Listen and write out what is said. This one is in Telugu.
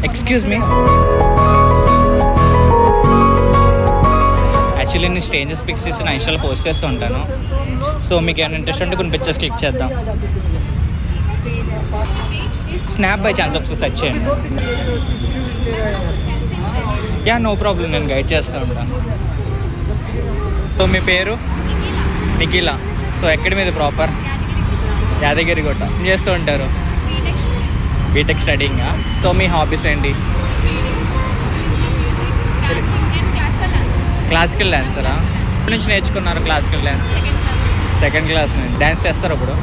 ఎక్స్క్యూజ్ మీ, యాక్చువల్లీ నేను స్ట్రేంజర్స్ పిక్స్ తీసి నా ఇన్స్టాలో పోస్ట్ చేస్తూ ఉంటాను. సో మీకు ఏమైనా ఇంట్రెస్ట్ ఉంటే కొన్ని పిక్చర్స్ క్లిక్ చేద్దాం. స్నాప్ బై ఛాన్స్ ఒకసారి సెర్చ్ చేయండి. యా నో ప్రాబ్లం, నేను గైడ్ చేస్తూ ఉంటాను. సో మీ పేరు? నిఖిల. సో ఎక్కడి మీద ప్రాపర్? యాదగిరిగుట్ట. ఏం చేస్తూ ఉంటారు? బీటెక్ స్టడీంగా. సో మీ హాబీస్ ఏంటి? క్లాసికల్ డాన్సరా? ఎప్పటి నుంచి నేర్చుకున్నారు క్లాసికల్ డాన్స్? సెకండ్ క్లాస్ నుంచి. డాన్స్ చేస్తారు ఇప్పుడు?